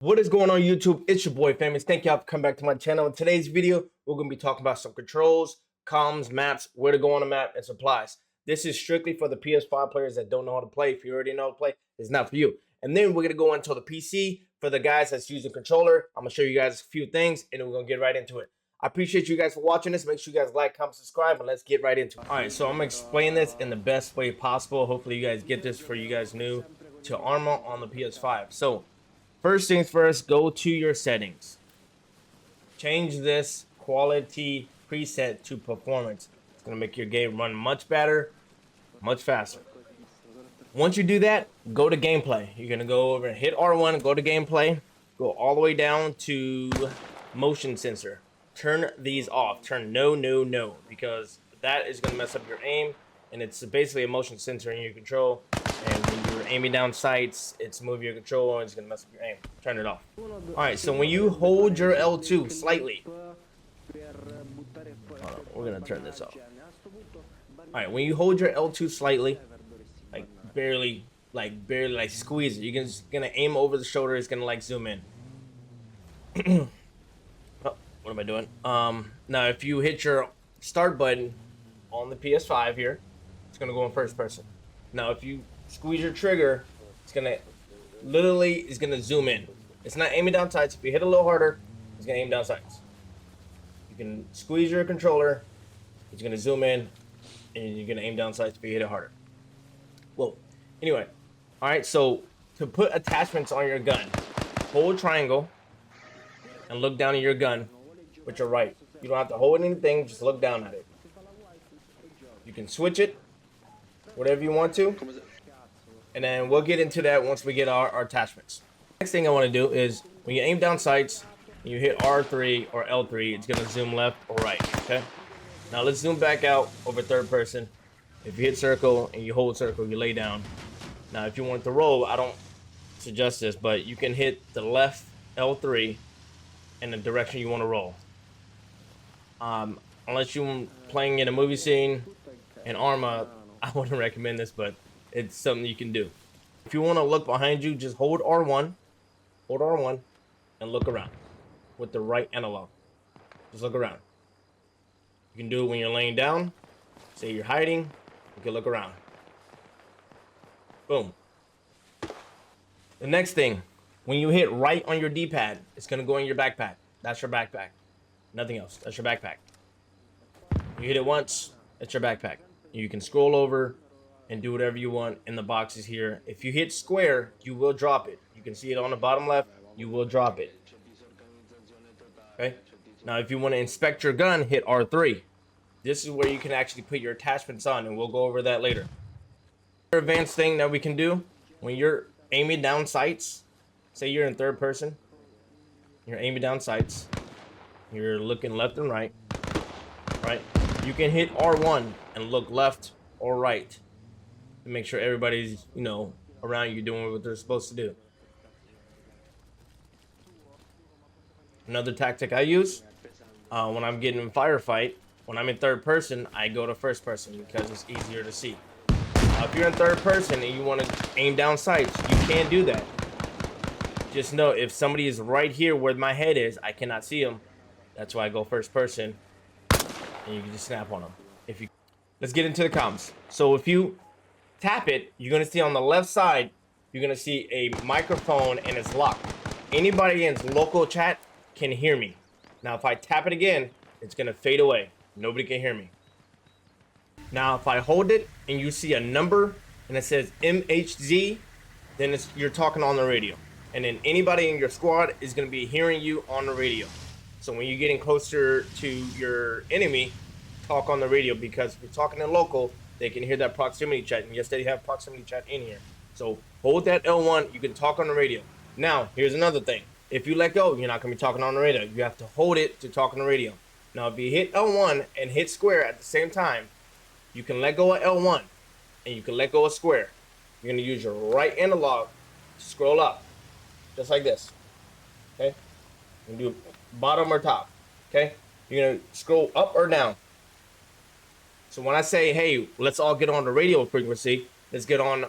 What is going on YouTube? It's your boy Famous. Thank y'all for coming back to my channel. In today's video, we're going to be talking about some controls, comms, maps, where to go on the map, and supplies. This is strictly for the PS5 players that don't know how to play. If you already know how to play, it's not for you. And then we're going to go into the PC for the guys that's using controller. I'm going to show you guys a few things, and then we're going to get right into it. I appreciate you guys for watching this. Make sure you guys like, comment, subscribe, and let's get right into it. All right, so I'm going to explain this in the best way possible. Hopefully you guys get this for you guys new to Arma on the PS5. So first things first, go to your settings. Change this quality preset to performance. It's going to make your game run much better, much faster. Once you do that, go to gameplay. You're going to go over and hit R1, go to gameplay, go all the way down to motion sensor. Turn these off. Turn no, because that is going to mess up your aim, and it's basically a motion sensor in your control. And when you're aiming down sights, it's moving your control and it's gonna mess up your aim. Turn it off. Alright, so when you hold your L2 slightly, we're gonna turn this off. Alright, when you hold your L2 slightly, like barely squeeze it, you're just gonna aim over the shoulder, it's gonna like zoom in. Oh, what am I doing? Now if you hit your start button on the PS5 here, it's gonna go in first person. Now if you squeeze your trigger, it's gonna zoom in. It's not aiming down sights. If you hit a little harder, it's gonna aim down sights. You can squeeze your controller, it's gonna zoom in, and you're gonna aim down sights if you hit it harder. Well, anyway, all right. So to put attachments on your gun, hold triangle and look down at your gun with your right. You don't have to hold anything. Just look down at it. You can switch it, whatever you want to. And then we'll get into that once we get our attachments. Next thing I want to do is when you aim down sights, you hit R3 or L3, it's going to zoom left or right, okay? Now let's zoom back out over third person. If you hit circle and you hold circle, you lay down. Now if you want to roll, I don't suggest this, but you can hit the left L3 in the direction you want to roll. Unless you're playing in a movie scene in Arma, I wouldn't recommend this, but it's something you can do. If you want to look behind you, just hold R1, and look around with the right analog. Just look around. You can do it when you're laying down. Say you're hiding, you can look around. Boom. The next thing, when you hit right on your D-pad, it's going to go in your backpack. That's your backpack. Nothing else. That's your backpack. You hit it once, it's your backpack. You can scroll over and do whatever you want in the boxes here. If you hit square, you will drop it. You can see it on the bottom left, you will drop it. Okay? Now if you want to inspect your gun, hit R3. This is where you can actually put your attachments on, and we'll go over that later. Another advanced thing that we can do, when you're aiming down sights, say you're in third person, you're aiming down sights, you're looking left and right, you can hit R1 and look left or right to make sure everybody's, around you doing what they're supposed to do. Another tactic I use when I'm getting in a firefight, when I'm in third person, I go to first person because it's easier to see. If you're in third person and you want to aim down sights, you can't do that. Just know if somebody is right here where my head is, I cannot see them. That's why I go first person, and you can just snap on them. Let's get into the comms. So if you tap it, you're gonna see on the left side, you're gonna see a microphone and it's locked. Anybody in local chat can hear me. Now if I tap it again, it's gonna fade away. Nobody can hear me. Now if I hold it and you see a number and it says MHZ, then you're talking on the radio. And then anybody in your squad is gonna be hearing you on the radio. So when you're getting closer to your enemy, talk on the radio, because if you're talking in local, they can hear that proximity chat. And yes, they have proximity chat in here. So hold that L1, you can talk on the radio. Now, here's another thing. If you let go, you're not going to be talking on the radio. You have to hold it to talk on the radio. Now, if you hit L1 and hit square at the same time, you can let go of L1 and you can let go of square. You're going to use your right analog to scroll up, just like this. Okay? You can do bottom or top. Okay? You're going to scroll up or down. So when I say, hey, let's all get on the radio frequency, let's get on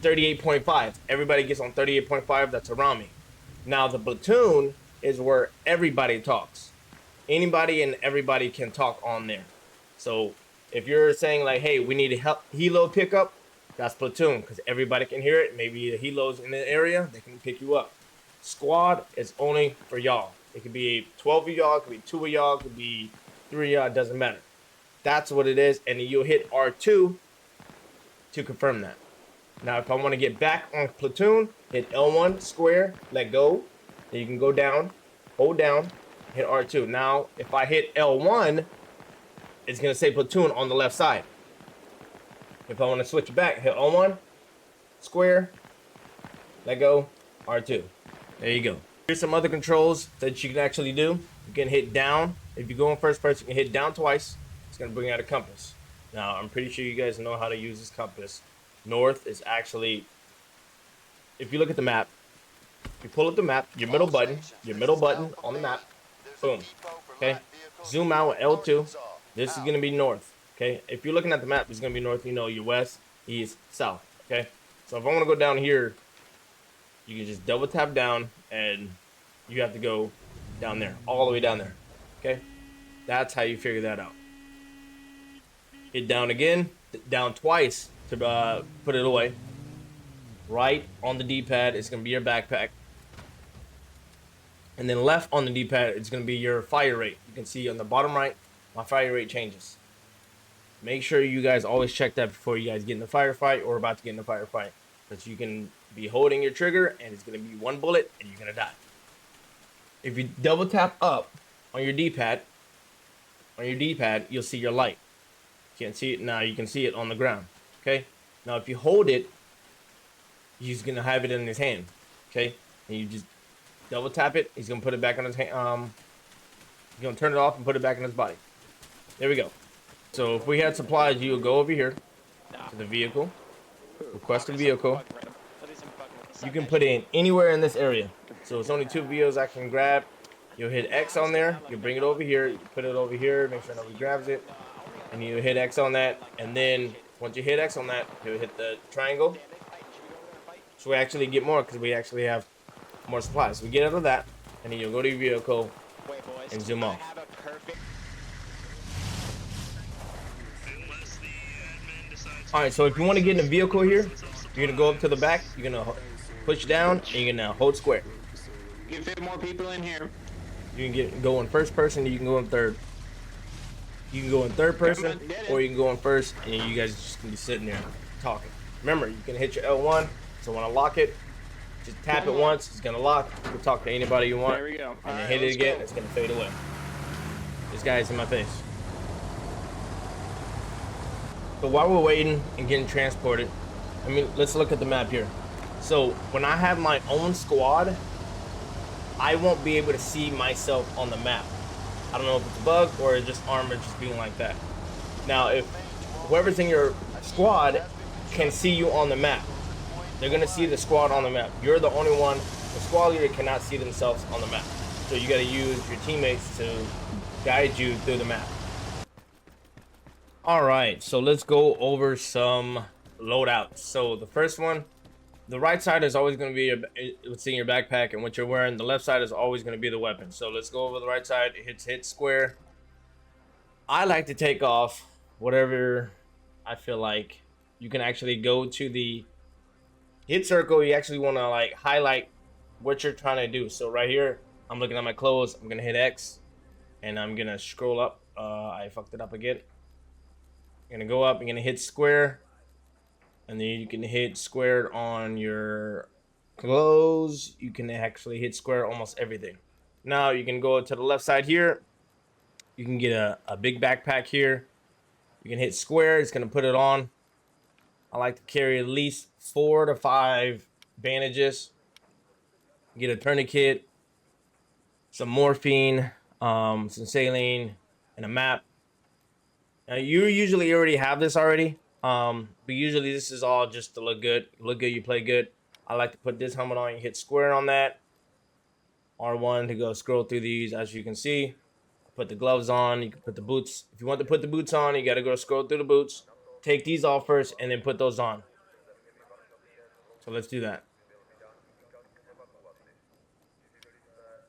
38.5. Everybody gets on 38.5 that's around me. Now the platoon is where everybody talks. Anybody and everybody can talk on there. So if you're saying like, hey, we need a helo pickup, that's platoon because everybody can hear it. Maybe the helo's in the area, they can pick you up. Squad is only for y'all. It could be 12 of y'all, it could be 2 of y'all, it could be 3 of y'all, it doesn't matter. That's what it is, and then you'll hit R2 to confirm that. Now, if I want to get back on platoon, hit L1 square, let go. Then you can go down, hold down, hit R2. Now, if I hit L1, it's going to say platoon on the left side. If I want to switch back, hit L1 square, let go, R2. There you go. Here's some other controls that you can actually do. You can hit down. If you go in first person, you can hit down twice. It's going to bring out a compass. Now, I'm pretty sure you guys know how to use this compass. North is actually, if you look at the map, you pull up the map, your middle button on the map, boom, okay? Zoom out with L2. This is going to be north, okay? If you're looking at the map, it's going to be north. You know, your west, east, south, okay? So if I want to go down here, you can just double tap down, and you have to go down there, all the way down there, okay? That's how you figure that out. Hit down again, down twice to put it away. Right on the D-pad, it's going to be your backpack. And then left on the D-pad, it's going to be your fire rate. You can see on the bottom right, my fire rate changes. Make sure you guys always check that before you guys get in the firefight or about to get in the firefight. Because you can be holding your trigger and it's going to be one bullet and you're going to die. If you double tap up on your D-pad, you'll see your light. You can't see it now, you can see it on the ground. Okay? Now if you hold it, he's going to have it in his hand. Okay? And you just double tap it, he's going to put it back on his hand. He's going to turn it off and put it back in his body. There we go. So if we had supplies, you would go over here to the vehicle, request a vehicle. You can put it in anywhere in this area. So it's only 2 vehicles I can grab. You'll hit X on there. You bring it over here. You put it over here. Make sure nobody grabs it. And you hit X on that. And then once you hit X on that, you'll hit the triangle. So we actually get more because we actually have more supplies. So we get out of that. And then you'll go to your vehicle and zoom off. Alright, so if you want to get in a vehicle here, you're going to go up to the back. You're going to push down and you're going to hold square. You can fit more people in here. You can go in first person, you can go in third. You can go in third person, or you can go in first, and you guys just can be sitting there talking. Remember, you can hit your L1, so when I lock it, just tap it once, it's gonna lock. You can talk to anybody you want. There we go. And then hit it again, it's gonna fade away. This guy's in my face. But while we're waiting and getting transported, I mean, let's look at the map here. So when I have my own squad, I won't be able to see myself on the map. I don't know if it's a bug or it's just Arma just being like that. Now, if whoever's in your squad can see you on the map, they're gonna see the squad on the map. You're the only one, the squad leader cannot see themselves on the map. So you gotta use your teammates to guide you through the map. All right, so let's go over some loadouts. So the first one, the right side is always going to be what's in your backpack and what you're wearing. The left side is always going to be the weapon. So let's go over the right side. It hit square. I like to take off whatever I feel like. You can actually go to the hit circle. You actually want to like highlight what you're trying to do. So right here, I'm looking at my clothes. I'm going to hit X and I'm going to scroll up. I fucked it up again. You're going to go up. You're going to hit square. And then you can hit square on your clothes. You can actually hit square almost everything. Now you can go to the left side here. You can get a big backpack here. You can hit square. It's going to put it on. I like to carry at least 4 to 5 bandages. Get a tourniquet, some morphine, some saline, and a map. Now you usually already have this already. But usually this is all just to look good. Look good, you play good. I like to put this helmet on. You hit square on that. R1 to go scroll through these, as you can see. Put the gloves on. You can put the boots. If you want to put the boots on, you got to go scroll through the boots. Take these off first and then put those on. So let's do that.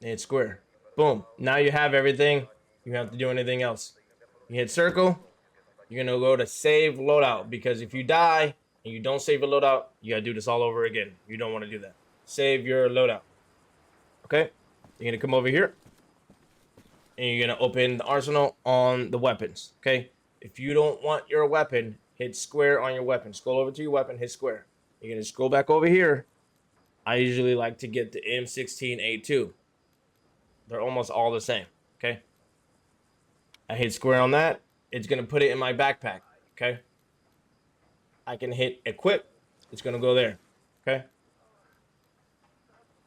Hit square. Boom. Now you have everything. You don't have to do anything else. You hit circle. You're going to go to save loadout, because if you die and you don't save a loadout, you got to do this all over again. You don't want to do that. Save your loadout. Okay? You're going to come over here and you're going to open the arsenal on the weapons. Okay? If you don't want your weapon, hit square on your weapon. Scroll over to your weapon, hit square. You're going to scroll back over here. I usually like to get the M16A2. They're almost all the same. Okay? I hit square on that. It's going to put it in my backpack. Okay? I can hit equip. It's going to go there. Okay?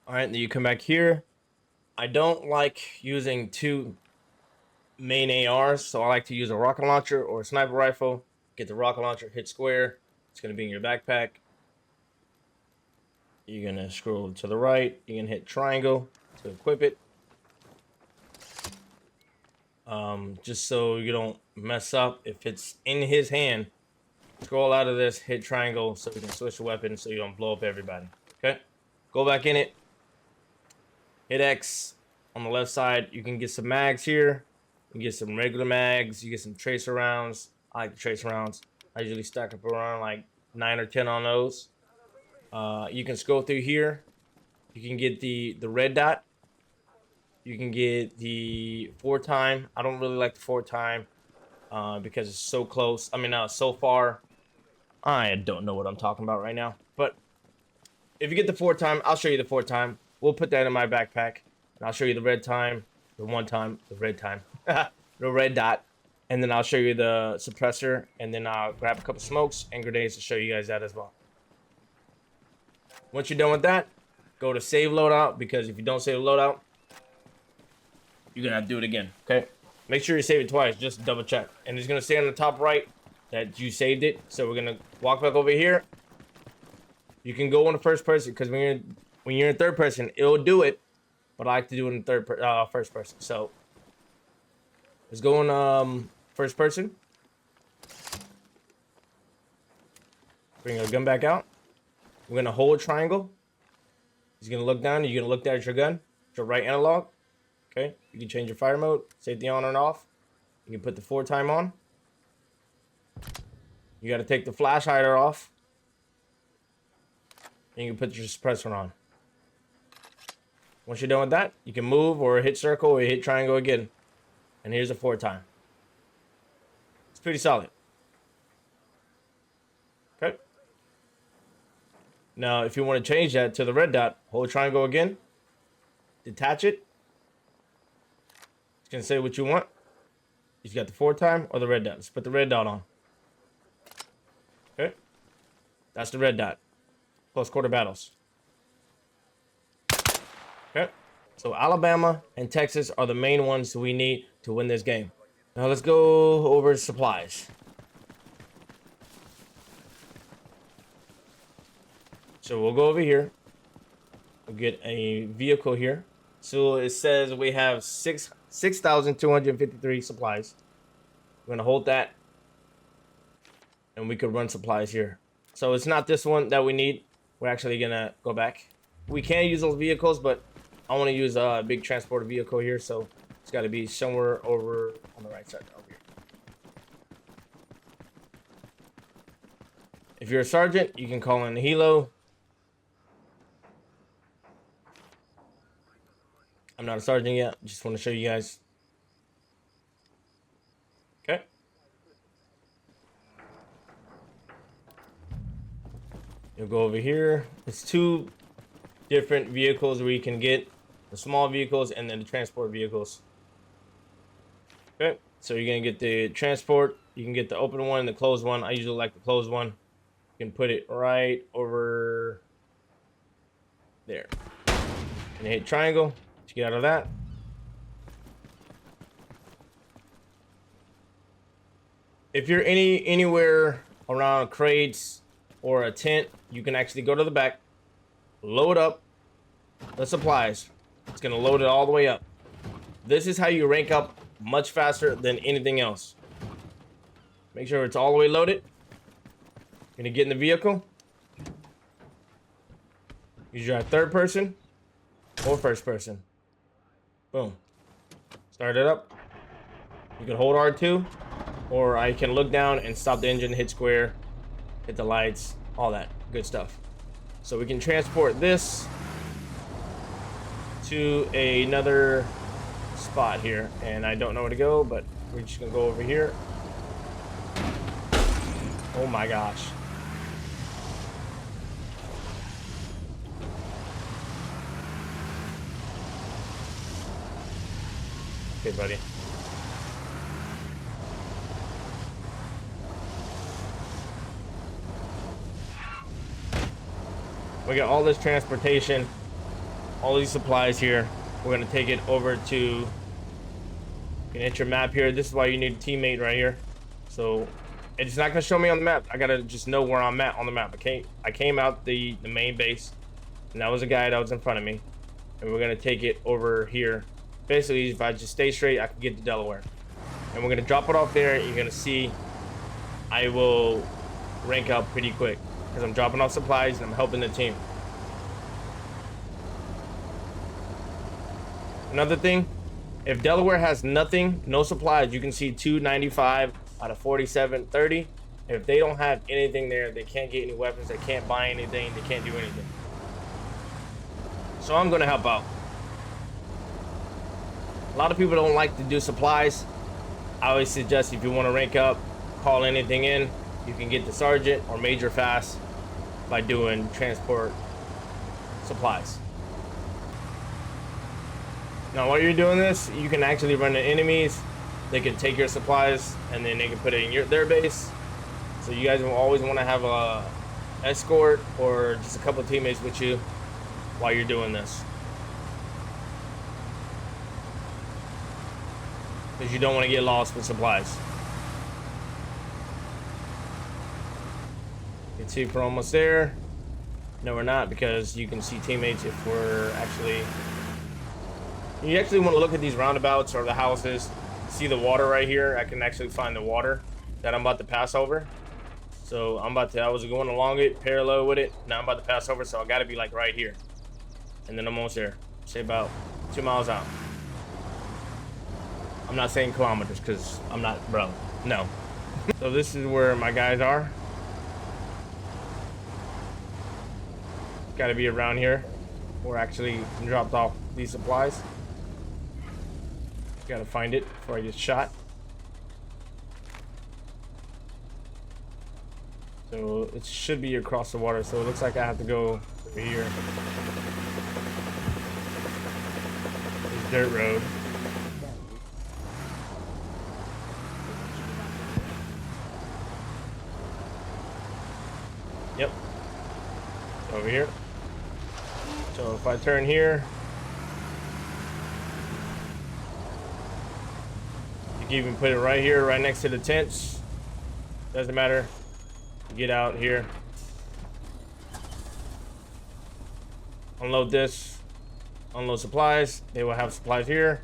All right, then you come back here. I don't like using two main ARs, so I like to use a rocket launcher or a sniper rifle. Get the rocket launcher, hit square. It's going to be in your backpack. You're going to scroll to the right. You're going to hit triangle to equip it. Just so you don't mess up. If it's in his hand, scroll out of this, hit triangle so you can switch the weapon so you don't blow up everybody. Okay? Go back in it. Hit X on the left side. You can get some mags here. You can get some regular mags. You get some tracer rounds. I like the tracer rounds. I usually stack up around like 9 or 10 on those. You can scroll through here. You can get the red dot. You can get the 4-time. I don't really like the 4-time because it's so close. I mean, so far. I don't know what I'm talking about right now. But if you get the 4-time, I'll show you the 4-time. We'll put that in my backpack. And I'll show you the red time, the 1-time, the red time, the red dot. And then I'll show you the suppressor. And then I'll grab a couple smokes and grenades to show you guys that as well. Once you're done with that, go to save loadout. Because if you don't save loadout, you're going to have to do it again. Okay? Make sure you save it twice. Just double check. And it's going to say on the top right that you saved it. So we're going to walk back over here. You can go in the first person. Because when you're in third person, it'll do it. But I like to do it in first person. So let's go in first person. Bring our gun back out. We're going to hold triangle. He's going to look down. You're going to look down at your gun. It's your right analog. Okay. You can change your fire mode. Safety on and off. You can put the 4-time on. You got to take the flash hider off. And you can put your suppressor on. Once you're done with that, you can move or hit circle or hit triangle again. And here's a 4-time. It's pretty solid. Okay. Now, if you want to change that to the red dot, hold triangle again. Detach it. It's going to say what you want. You got the 4-time or the red dot. Let's put the red dot on. Okay. That's the red dot. Close quarter battles. Okay. So Alabama and Texas are the main ones we need to win this game. Now let's go over supplies. So we'll go over here. We'll get a vehicle here. So it says we have 6,253 supplies. We're going to hold that. And we could run supplies here. So it's not this one that we need. We're actually going to go back. We can use those vehicles, but I want to use a big transporter vehicle here. So it's got to be somewhere over on the right side over here. If you're a sergeant, you can call in the helo. I'm not a sergeant yet. Just want to show you guys. Okay. You'll go over here. It's 2 different vehicles where you can get the small vehicles and then the transport vehicles. Okay. So you're going to get the transport. You can get the open one and the closed one. I usually like the closed one. You can put it right over there. And hit triangle to get out of that. If you're anywhere around crates or a tent, you can actually go to the back, load up the supplies. It's going to load it all the way up. This is how you rank up much faster than anything else. Make sure it's all the way loaded. You're going to get in the vehicle. You drive third person or first person. Boom. Start it up. You can hold R2, or I can look down and stop the engine, hit square, hit the lights, all that good stuff. So we can transport this to another spot here, and I don't know where to go, but we're just gonna go over here. Oh my gosh. Okay, buddy. We got all this transportation, all these supplies here. We're gonna take it over to, you can hit your map here. This is why you need a teammate right here. So it's not gonna show me on the map. I gotta just know where I'm at on the map. Okay, I came out the main base, and that was a guy that was in front of me, and we're gonna take it over here. Basically, if I just stay straight, I can get to Delaware, and we're gonna drop it off there. You're gonna see I will rank up pretty quick because I'm dropping off supplies and I'm helping the team. Another thing, if Delaware has nothing, no supplies, you can see 295 out of 4730. If they don't have anything there, they can't get any weapons, they can't buy anything, they can't do anything. So I'm gonna help out. A lot of people don't like to do supplies. I always suggest if you want to rank up, call anything in. You can get the sergeant or major fast by doing transport supplies. Now while you're doing this, you can actually run into enemies. They can take your supplies and then they can put it in their base. So you guys will always want to have a escort or just a couple of teammates with you while you're doing this, because you don't want to get lost with supplies. You can see if we're almost there. No, we're not, because you can see teammates if we're actually... You actually want to look at these roundabouts or the houses. See the water right here? I can actually find the water that I'm about to pass over. So I was going along it, parallel with it. Now I'm about to pass over, so I got to be like right here. And then I'm almost there. Say about 2 miles out. I'm not saying kilometers because I'm not, bro. No. So this is where my guys are. Got to be around here. We're actually dropped off these supplies. Got to find it before I get shot. So it should be across the water. So it looks like I have to go over here. This dirt road. Yep. Over here. So if I turn here, you can even put it right here, right next to the tents. Doesn't matter. Get out here. Unload this. Unload supplies. They will have supplies here.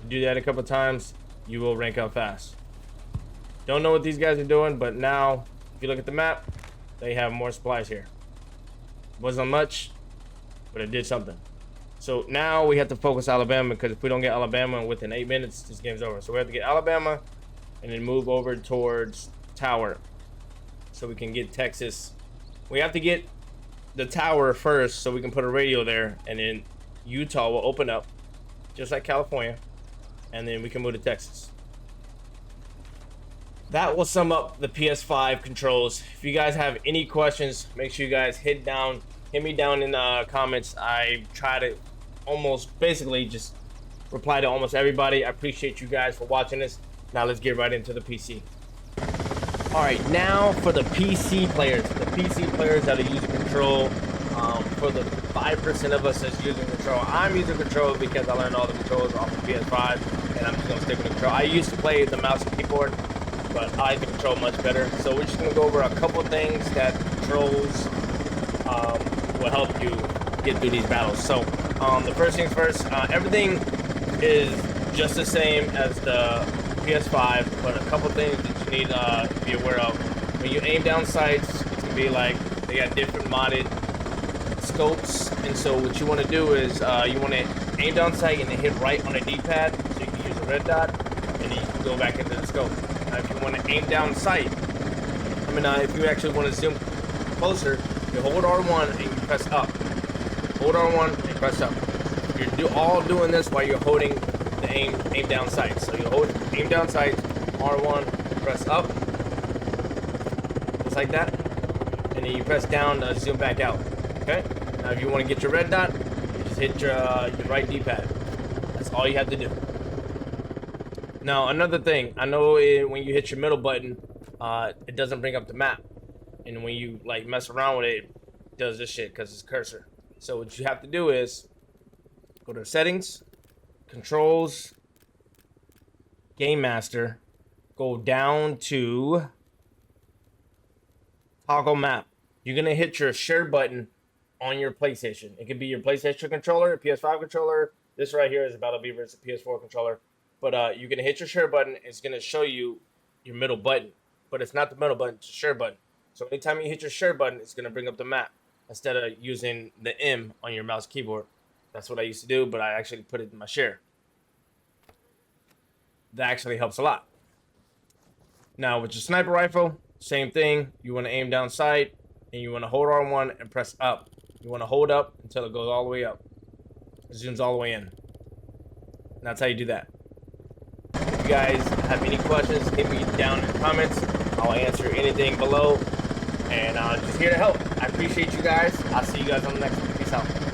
Do that a couple times, you will rank up fast. Don't know what these guys are doing, but now if you look at the map, they have more supplies here. Wasn't much, but it did something. So now we have to focus Alabama, because if we don't get Alabama within 8 minutes, this game's over. So we have to get Alabama and then move over towards Tower so we can get Texas. We have to get the Tower first so we can put a radio there, and then Utah will open up just like California, and then we can move to Texas. That will sum up the PS5 controls. If you guys have any questions, make sure you guys hit me down in the comments. I try to almost basically just reply to almost everybody. I appreciate you guys for watching this. Now let's get right into the PC. All right, now for the PC players. The PC players that are using control. For the 5% of us that's using control, I'm using control because I learned all the controls off the PS5, and I'm just gonna stick with the control. I used to play the mouse and keyboard, but I like the control much better. So we're just gonna go over a couple things that controls will help you get through these battles. So the first things first, everything is just the same as the PS5, but a couple things that you need to be aware of. When you aim down sights, it's gonna be like They got different modded scopes, and so what you want to do is you want to aim down sight and then hit right on a D-pad, so you can use a red dot, and then you can go back into the scope. Now, if you want to aim down sight, if you actually want to zoom closer, you hold R1 and you press up. Hold R1 and press up. You're all doing this while you're holding the aim down sight. So you hold aim down sight, R1, press up, just like that, and then you press down to zoom back out. Okay. Now, if you want to get your red dot, you just hit your right D-pad. That's all you have to do. Now, another thing, I know when you hit your middle button, it doesn't bring up the map, and when you like mess around with it, it does this shit because it's cursor. So what you have to do is go to settings, controls, game master, go down to toggle map. You're gonna hit your share button on your PlayStation. It could be your PlayStation controller, PS5 controller. This right here is about to be versus PS4 controller. But you're gonna hit your share button. It's gonna show you your middle button, but it's not the middle button, it's the share button. So anytime you hit your share button, it's gonna bring up the map instead of using the M on your mouse keyboard. That's what I used to do, but I actually put it in my share. That actually helps a lot. Now with your sniper rifle, same thing. You want to aim down sight, and you want to hold R1 and press up. You want to hold up until it goes all the way up. It zooms all the way in. And that's how you do that. If you guys have any questions, hit me down in the comments. I'll answer anything below. And I'm just here to help. I appreciate you guys. I'll see you guys on the next one. Peace out.